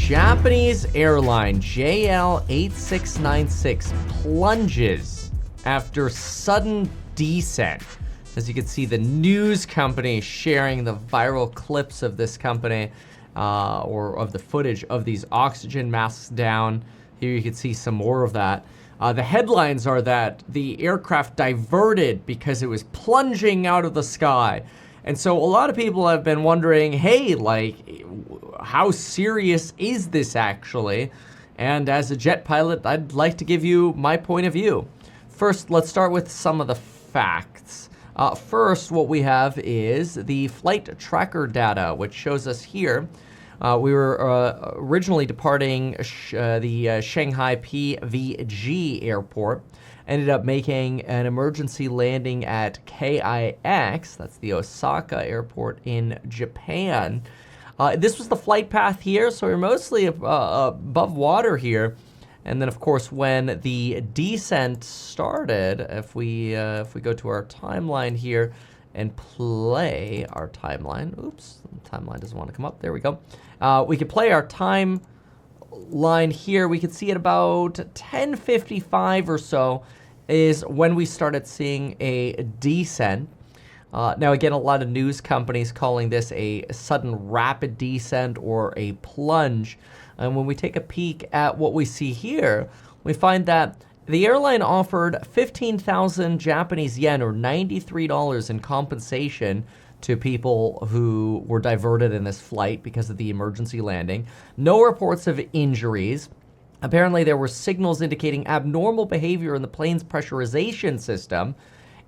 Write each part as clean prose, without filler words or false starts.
Japanese airline JL8696 plunges after sudden descent. As you can see, the news company sharing the viral clips of this company or of the footage of these oxygen masks down. Here you can see some more of that. The headlines are that the aircraft diverted because it was plunging out of the sky. And so a lot of people have been wondering, hey, like, how serious is this actually? And as a jet pilot, I'd like to give you my point of view. First, let's start with some of the facts. First, what we have is the flight tracker data, which shows us here. We were originally departing the Shanghai PVG airport, ended up making an emergency landing at KIX, that's the Osaka airport in Japan. This was the flight path here, so we're mostly above water here. And then, of course, when the descent started, if we go to our timeline here and play our timeline, oops, the timeline doesn't want to come up. There we go. We can play our timeline here. We can see at about 10:55 or so is when we started seeing a descent. Now, again, a lot of news companies calling this a sudden rapid descent or a plunge. And when we take a peek at what we see here, we find that the airline offered 15,000 Japanese yen or $93 in compensation to people who were diverted in this flight because of the emergency landing. No reports of injuries. Apparently, there were signals indicating abnormal behavior in the plane's pressurization system.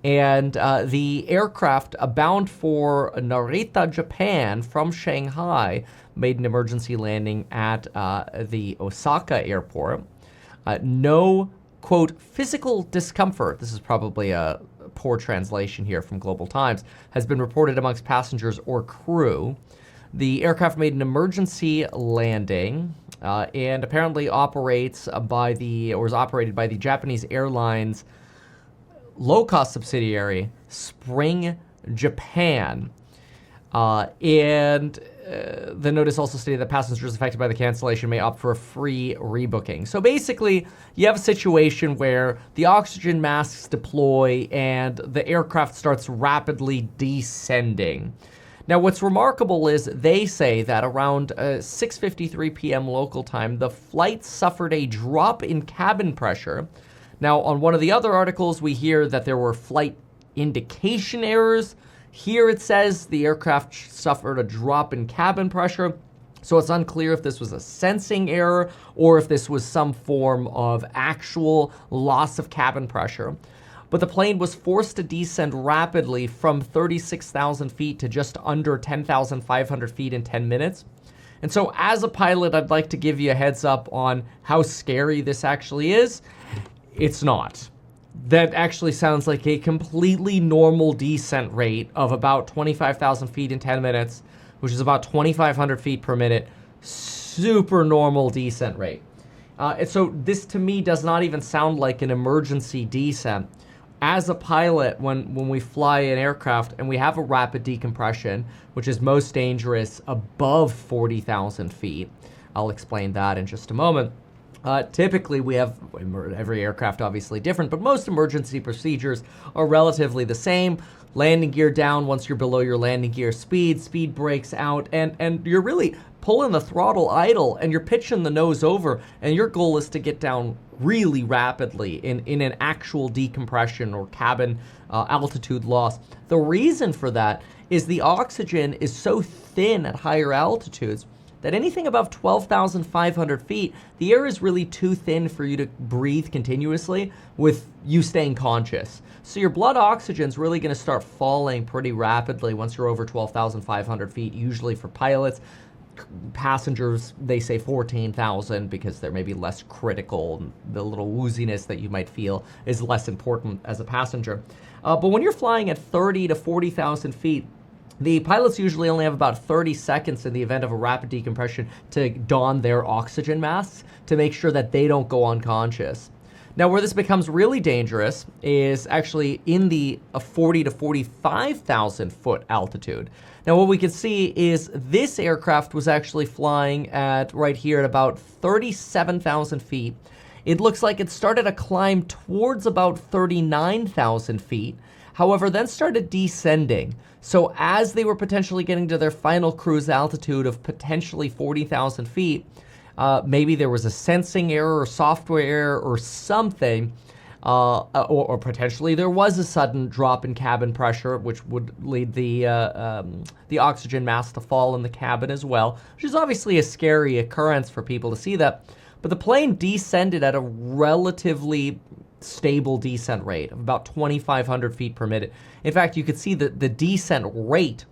And the aircraft bound for Narita, Japan from Shanghai made an emergency landing at the Osaka airport. No, quote, physical discomfort, this is probably a poor translation here from Global Times, has been reported amongst passengers or crew. The aircraft made an emergency landing and apparently was operated by the Japanese Airlines low-cost subsidiary, Spring Japan. The notice also stated that passengers affected by the cancellation may opt for a free rebooking. So basically, you have a situation where the oxygen masks deploy and the aircraft starts rapidly descending. Now, what's remarkable is they say that around 6:53 p.m. local time, the flight suffered a drop in cabin pressure. Now, on one of the other articles, we hear that there were flight indication errors. Here it says the aircraft suffered a drop in cabin pressure. So it's unclear if this was a sensing error or if this was some form of actual loss of cabin pressure. But the plane was forced to descend rapidly from 36,000 feet to just under 10,500 feet in 10 minutes. And so as a pilot, I'd like to give you a heads up on how scary this actually is. It's not. That actually sounds like a completely normal descent rate of about 25,000 feet in 10 minutes, which is about 2,500 feet per minute. Super normal descent rate. And so this to me does not even sound like an emergency descent. As a pilot, when we fly an aircraft and we have a rapid decompression, which is most dangerous above 40,000 feet, I'll explain that in just a moment. Typically, we have, every aircraft obviously different, but most emergency procedures are relatively the same. Landing gear down once you're below your landing gear speed brakes out, and you're really pulling the throttle idle, and you're pitching the nose over, and your goal is to get down really rapidly in an actual decompression or cabin altitude loss. The reason for that is the oxygen is so thin at higher altitudes that anything above 12,500 feet, the air is really too thin for you to breathe continuously with you staying conscious. So your blood oxygen is really going to start falling pretty rapidly once you're over 12,500 feet, usually for pilots. Passengers, they say 14,000 because they're maybe less critical. The little wooziness that you might feel is less important as a passenger. But when you're flying at 30 to 40,000 feet, the pilots usually only have about 30 seconds in the event of a rapid decompression to don their oxygen masks to make sure that they don't go unconscious. Now, where this becomes really dangerous is actually in the 40 to 45,000 foot altitude. Now, what we can see is this aircraft was actually flying at right here at about 37,000 feet. It looks like it started a climb towards about 39,000 feet, however, then started descending. So as they were potentially getting to their final cruise altitude of potentially 40,000 feet, maybe there was a sensing error or software error or something, or potentially there was a sudden drop in cabin pressure, which would lead the oxygen mask to fall in the cabin as well, which is obviously a scary occurrence for people to see that. But the plane descended at a relatively stable descent rate of about 2,500 feet per minute. In fact, you could see that the descent rate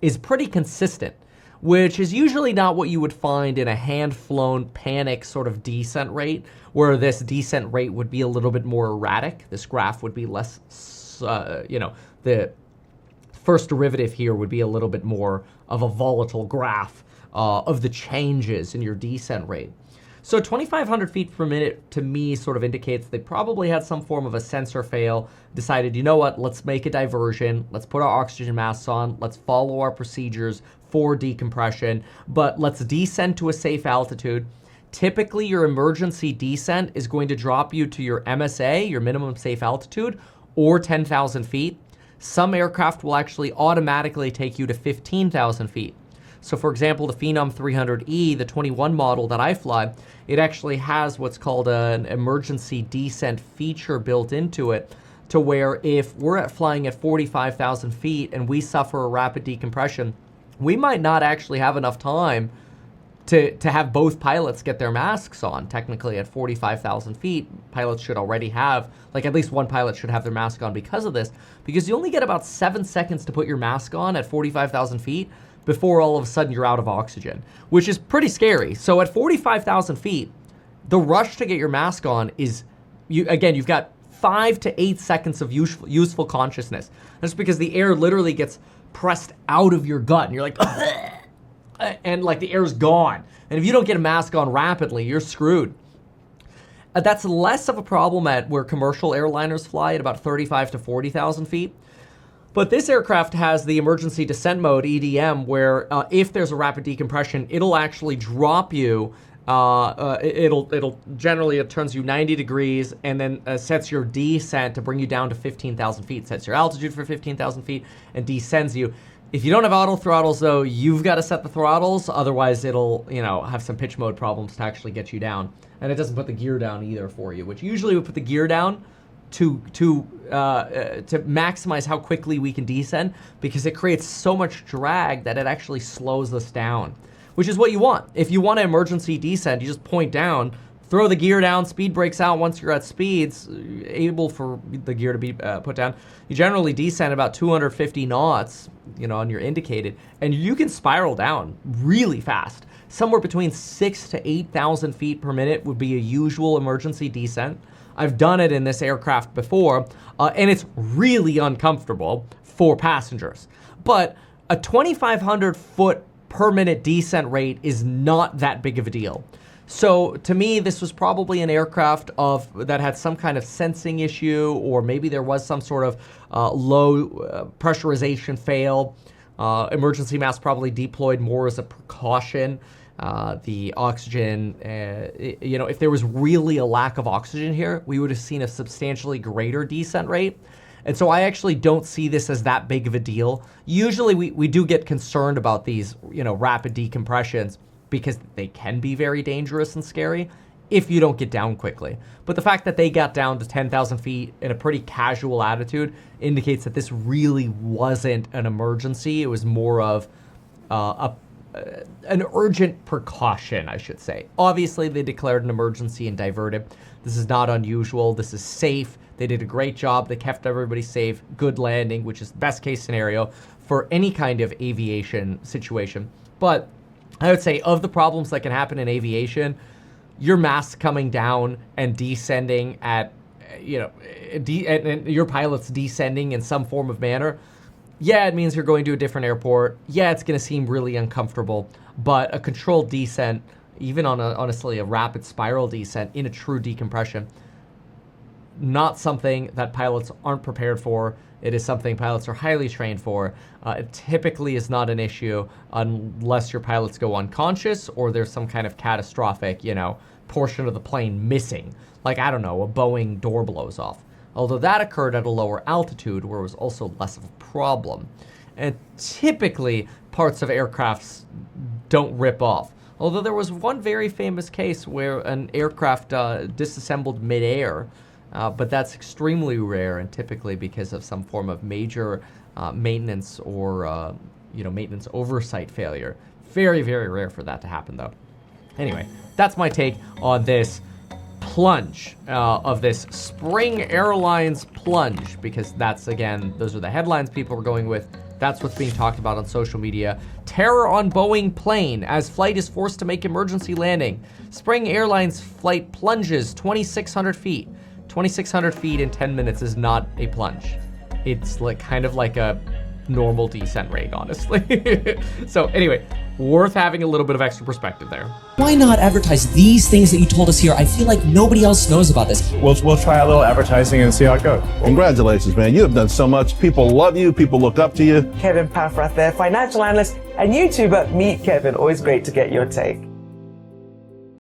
is pretty consistent, which is usually not what you would find in a hand-flown panic sort of descent rate, where this descent rate would be a little bit more erratic. This graph would be less, the first derivative here would be a little bit more of a volatile graph of the changes in your descent rate. So 2,500 feet per minute to me sort of indicates they probably had some form of a sensor fail, decided, you know what, let's make a diversion, let's put our oxygen masks on, let's follow our procedures for decompression, but let's descend to a safe altitude. Typically, your emergency descent is going to drop you to your MSA, your minimum safe altitude, or 10,000 feet. Some aircraft will actually automatically take you to 15,000 feet. So for example, the Phenom 300E, the 21 model that I fly, it actually has what's called an emergency descent feature built into it, to where if we're flying at 45,000 feet and we suffer a rapid decompression, we might not actually have enough time to have both pilots get their masks on. Technically at 45,000 feet, pilots should already have, like at least one pilot should have their mask on because of this, because you only get about 7 seconds to put your mask on at 45,000 feet before all of a sudden you're out of oxygen, which is pretty scary. So at 45,000 feet, the rush to get your mask on is, you've got 5 to 8 seconds of useful consciousness. That's because the air literally gets pressed out of your gut and you're like, and like the air's gone. And if you don't get a mask on rapidly, you're screwed. That's less of a problem at where commercial airliners fly at about 35 to 40,000 feet. But this aircraft has the emergency descent mode, EDM, where if there's a rapid decompression, it'll actually drop you. It'll generally, it turns you 90 degrees and then sets your descent to bring you down to 15,000 feet, sets your altitude for 15,000 feet and descends you. If you don't have auto throttles though, you've got to set the throttles. Otherwise it'll, have some pitch mode problems to actually get you down. And it doesn't put the gear down either for you, which usually would put the gear down to maximize how quickly we can descend, because it creates so much drag that it actually slows us down, which is what you want. If you want an emergency descent, you just point down, throw the gear down, speed breaks out. Once you're at speeds able for the gear to be put down, you generally descend about 250 knots, on your indicated, and you can spiral down really fast. Somewhere between 6,000 to 8,000 feet per minute would be a usual emergency descent. I've done it in this aircraft before, and it's really uncomfortable for passengers. But a 2,500 foot per minute descent rate is not that big of a deal. So to me, this was probably an aircraft that had some kind of sensing issue, or maybe there was some sort of low pressurization fail. Emergency mask probably deployed more as a precaution. The oxygen, if there was really a lack of oxygen here, we would have seen a substantially greater descent rate. And so I actually don't see this as that big of a deal. Usually we do get concerned about these, rapid decompressions, because they can be very dangerous and scary if you don't get down quickly. But the fact that they got down to 10,000 feet in a pretty casual attitude indicates that this really wasn't an emergency. It was more of an urgent precaution, I should say. Obviously, they declared an emergency and diverted. This is not unusual. This is safe. They did a great job. They kept everybody safe. Good landing, which is the best case scenario for any kind of aviation situation. But I would say of the problems that can happen in aviation, your mask coming down and descending at, and your pilot's descending in some form of manner, yeah, it means you're going to a different airport. Yeah, it's going to seem really uncomfortable, but a controlled descent, even on honestly a rapid spiral descent in a true decompression, not something that pilots aren't prepared for. It is something pilots are highly trained for. It typically is not an issue unless your pilots go unconscious or there's some kind of catastrophic, portion of the plane missing. Like, I don't know, a Boeing door blows off. Although that occurred at a lower altitude where it was also less of a problem. And typically, parts of aircrafts don't rip off. Although there was one very famous case where an aircraft disassembled midair, but that's extremely rare and typically because of some form of major maintenance or maintenance oversight failure. Very, very rare for that to happen, though. Anyway, that's my take on this plunge of this Spring Airlines plunge, because that's, again, those are the headlines people are going with. That's what's being talked about on social media. Terror on Boeing plane as flight is forced to make emergency landing. Spring Airlines flight plunges 2,600 feet. 2,600 feet in 10 minutes is not a plunge. It's like kind of like a normal descent rate, honestly. So anyway, worth having a little bit of extra perspective there. Why not advertise these things that you told us here? I feel like nobody else knows about this. We'll try a little advertising and see how it goes. Congratulations, man. You have done so much. People love you. People look up to you. Kevin Paffrath there, financial analyst and YouTuber. Meet Kevin. Always great to get your take.